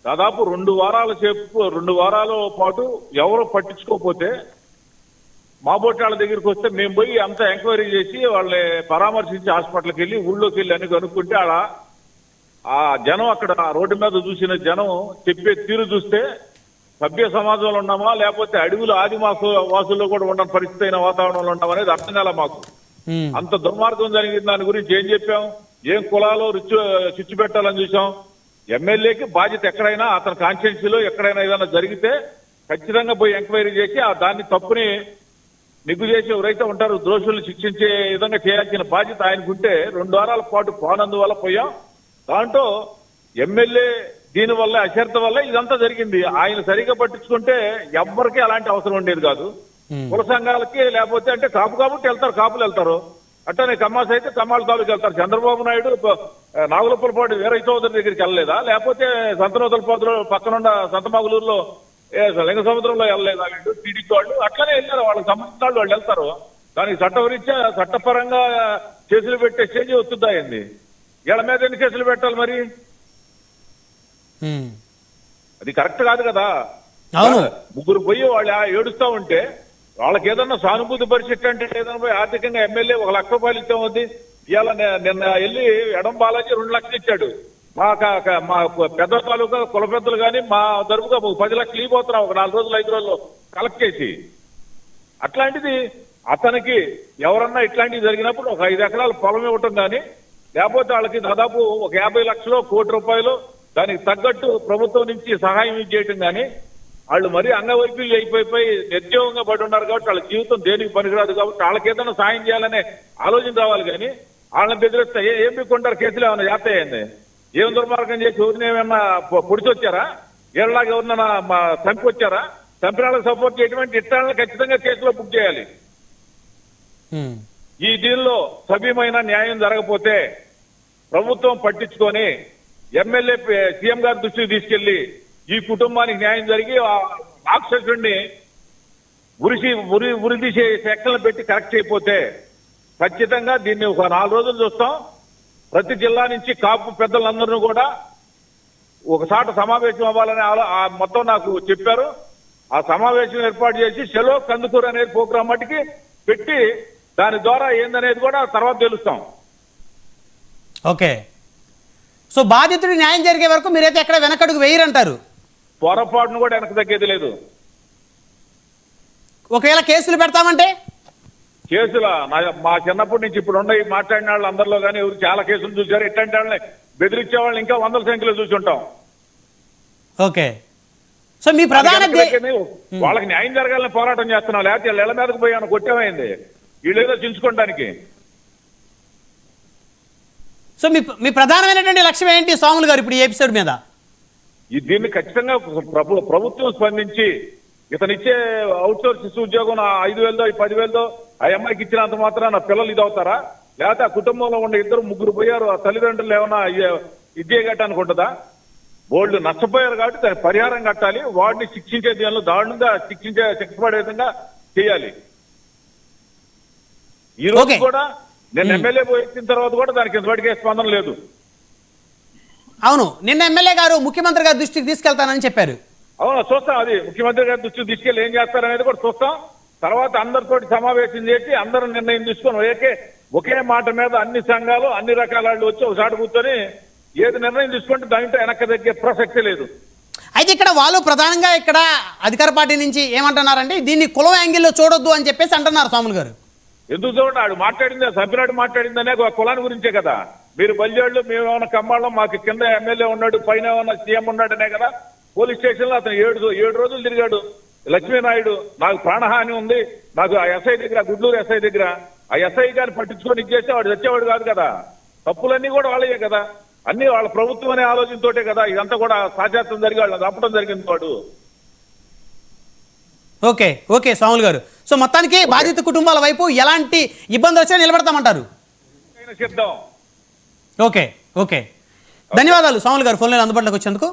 దాదాపు 2 వారాల పాటు ఎవరు పట్టించుకోకపోతే మా బోటాళ్ళ దగ్గరికి వస్తే మేము పోయి అంతా ఎంక్వైరీ చేసి వాళ్ళని పరామర్శించి హాస్పిటల్కి వెళ్ళి ఊళ్ళోకి వెళ్ళి అని కనుక్కుంటే ఆడ ఆ జనం అక్కడ రోడ్డు మీద చూసిన జనం చెప్పే తీరు చూస్తే సభ్య సమాజంలో ఉన్నామా లేకపోతే అడవులు వాసుల్లో కూడా ఉండని పరిస్థితి అయిన వాతావరణంలో ఉన్నాం అనేది అర్థం కాల మాకు. అంత దుర్మార్గం జరిగింది. దాని గురించి ఏం చెప్పాం, ఏం కులాలో చిచ్చు పెట్టాలని చూసాం. ఎమ్మెల్యేకి బాధ్యత ఎక్కడైనా అతని కాన్స్టిట్యున్సీలో ఎక్కడైనా ఏదైనా జరిగితే ఖచ్చితంగా పోయి ఎంక్వైరీ చేసి దాన్ని తప్పుని నిగ్గు చేసి ఎవరైతే ఉంటారో దోషులను శిక్షించే విధంగా చేయాల్సిన బాధ్యత ఆయనకుంటే 2 వారాల పాటు పోనందువల్ల పోయాం. దాంట్లో ఎమ్మెల్యే దీని వల్ల అశ్రద్ధ వల్ల ఇదంతా జరిగింది. ఆయన సరిగా పట్టించుకుంటే ఎవ్వరికీ అలాంటి అవసరం ఉండేది కాదు. కుల సంఘాలకి లేకపోతే అంటే కాపు కాబట్టి వెళ్తారు, కాపులు వెళ్తారు. అట్టనే కమ్మాస్ అయితే కమ్మాల తాలూకు వెళ్తారు. చంద్రబాబు నాయుడు నాగులపులపాటి వీరయ్య చౌదరి దగ్గరికి వెళ్ళలేదా, లేకపోతే సంతనోతలపాదులో పక్కనున్న సంతమాగులూరులో లింగ సముద్రంలో వెళ్ళలేదా వీళ్ళు టీడీపీ వాళ్ళు? అట్లనే వెళ్ళారు, వాళ్ళకి సంబంధించిన వాళ్ళు వెళ్తారు. దానికి చట్టరీత్యా చట్టపరంగా కేసులు పెట్టే స్టేజ్ వస్తుందా ఏంది? వీళ్ళ మీద ఎన్ని కేసులు పెట్టాలి మరి? అది కరెక్ట్ కాదు కదా. ముగ్గురు పోయి వాళ్ళు ఏడుస్తా ఉంటే వాళ్ళకి ఏదన్నా సానుభూతి పరిస్థితి అంటే ఏదైనా పోయి ఆర్థికంగా ఎమ్మెల్యే 1 లక్ష రూపాయలు ఇచ్చాం ఉంది. ఇవాళ నిన్న వెళ్ళి ఎడం బాలాజీ 2 లక్షలు ఇచ్చాడు. మా పెద్ద తాలూకా కుల పెద్దలు కానీ మా తరపుగా 10 లక్షలు ఇవ్వబోతున్నాం ఒక 4 రోజులు 5 రోజుల్లో కలెక్ట్ చేసి. అట్లాంటిది అతనికి ఎవరన్నా ఇట్లాంటివి జరిగినప్పుడు ఒక 5 ఎకరాల పొలం ఇవ్వటం కానీ లేకపోతే వాళ్ళకి దాదాపు ఒక 50 లక్షలు 1 కోటి రూపాయలు దానికి తగ్గట్టు ప్రభుత్వం నుంచి సహాయం చేయటం కానీ వాళ్ళు మరీ అంగవైకల్యం అయిపోయి నిర్జీవంగా పడి ఉన్నారు కాబట్టి వాళ్ళ జీవితం దేనికి పనికిరాదు కాబట్టి వాళ్ళకి ఏదైనా సాయం చేయాలనే ఆలోచన రావాలి. కానీ వాళ్ళని బెదిరిస్తే ఏం మీకుంటారు? కేసులు ఏమన్నా చేస్తాయండి? ఏం దుర్మార్గం చేసి ఎవరిని ఏమన్నా పొడిచి వచ్చారా? ఏళ్ళలాగా ఎవరినైనా చంపి వచ్చారా? చంపిన వాళ్ళకి సపోర్ట్ చేయటువంటి ఇట్టాలను ఖచ్చితంగా కేసులో బుక్ చేయాలి. ఈ దీనిలో సభ్యమైన న్యాయం జరగకపోతే ప్రభుత్వం పట్టించుకొని ఎమ్మెల్యే సీఎం గారి దృష్టికి తీసుకెళ్లి ఈ కుటుంబానికి న్యాయం జరిగి ఆ రాక్షసుడిని ఉరి తీసే సెక్షన్లు పెట్టి కరెక్ట్ చేయకపోతే ఖచ్చితంగా దీన్ని ఒక 4 రోజులు చూస్తాం. ప్రతి జిల్లా నుంచి కాపు పెద్దలందరూ కూడా ఒకసాట సమావేశం అవ్వాలని మొత్తం నాకు చెప్పారు. ఆ సమావేశం ఏర్పాటు చేసి సెలో కందుకూరు అనేది ప్రోగ్రాం మటుకి పెట్టి దాని ద్వారా ఏందనేది కూడా తర్వాత తెలుస్తాం. ఓకే, సో బాధితుడి న్యాయం జరిగే వరకు మీరైతే ఎక్కడ వెనకడుగు వేయరంటారు? పొరపాటును కూడా వెనక తగ్గేది లేదు. ఒకవేళ కేసులు పెడతామంటే కేసుల మా చిన్నప్పటి నుంచి ఇప్పుడు ఉండే మాట్లాడిన వాళ్ళు అందరిలో కానీ ఎవరు చాలా కేసులు చూశారు. ఇట్లాంటి వాళ్ళని బెదిరించే వాళ్ళని ఇంకా 100ల సంఖ్యలో చూసుంటాం. ఓకే, సో మీ ప్రధాన వాళ్ళకి న్యాయం జరగాలని పోరాటం చేస్తున్నాం. లేకపోతే వీళ్ళ ఇళ్ల మీదకి పోయాను కొట్టేమైంది వీళ్ళేదో చించుకోవడానికి. సో మీ ప్రధానమైనటువంటి లక్ష్యం ఏంటి స్వాములు గారు ఇప్పుడు ఈ ఎపిసోడ్ మీద? దీన్ని ఖచ్చితంగా ప్రభుత్వం స్పందించి ఇతనిచ్చే అవుట్సోర్స్ ఉద్యోగం 5,000దో 10,000దో ఆ అమ్మాయికి ఇచ్చినంత మాత్రం నా పిల్లలు ఇదవుతారా? లేకపోతే ఆ కుటుంబంలో ఉన్న 2-3 పోయారు ఆ తల్లిదండ్రులు ఏమన్నా ఇదే కట్టడానికి ఉంటుందా? వాళ్ళు నష్టపోయారు కాబట్టి దాని పరిహారం కట్టాలి. వాడిని శిక్షించే దీనిలో దారుణంగా శిక్షపడే విధంగా చేయాలి. ఈ రోజు కూడా నేను ఎమ్మెల్యే పోయిన తర్వాత కూడా దానికి ఇంతవరకే స్పందన లేదు. అవును, నిన్న ఎమ్మెల్యే గారు ముఖ్యమంత్రి గారి దృష్టికి తీసుకెళ్తానని చెప్పారు. అవును, చూస్తాం. అది ముఖ్యమంత్రి గారి దృష్టికి తీసుకెళ్లి ఏం చేస్తారనేది కూడా చూస్తాం. తర్వాత అందరితోటి సమావేశం చేసి అందరూ నిర్ణయం తీసుకొని ఒకే మాట మీద అన్ని సంఘాలు అన్ని రకాల వాళ్ళు వచ్చి ఒకసారి కూర్చొని ఏది నిర్ణయం తీసుకుంటే దాంట్లో వెనక్కి తగ్గే ప్రసక్తి లేదు. అయితే ఇక్కడ వాళ్ళు ప్రధానంగా ఇక్కడ అధికార పార్టీ నుంచి ఏమంటున్నారంటే దీన్ని కులం యాంగిల్లో చూడొద్దు అని చెప్పేసి అంటున్నారు స్వాములు గారు. ఎందుకు చూడండి, ఆడు మాట్లాడిందే సభ్యురాడు మాట్లాడిందనే కులాన్ని గురించే కదా. మీరు బల్జాళ్ళు మేమేమన్నా కమ్మాళ్ళం, మాకు కింద ఎమ్మెల్యే ఉన్నాడు పైన ఏమన్నా సీఎం ఉన్నాడనే కదా. పోలీస్ స్టేషన్ లో అతను 7 రోజులు తిరిగాడు. లక్ష్మీనాయుడు నాకు ప్రాణహాని ఉంది, నాకు ఆ ఎస్ఐ దగ్గర గుడ్లూరు ఎస్ఐ దగ్గర ఆ ఎస్ఐ గారిని పట్టించుకొని ఇచ్చేస్తే వాడు వచ్చేవాడు కాదు కదా. తప్పులన్నీ కూడా వాళ్ళే కదా, అన్ని వాళ్ళ ప్రభుత్వం అనే ఆలోచనతోటే కదా ఇదంతా కూడా సాధ్యత్వం జరిగి వాళ్ళని తప్పడం జరిగింది వాడు. ఓకే ఓకే స్వాములు గారు, సో మొత్తానికి బాధిత కుటుంబాల వైపు ఎలాంటి ఇబ్బంది వచ్చినా నిలబడతామంటారు. సిద్ధం. ఓకే ఓకే, ధన్యవాదాలు స్వాములు గారు ఫోన్లో అందుబాటులోకి వచ్చేందుకు.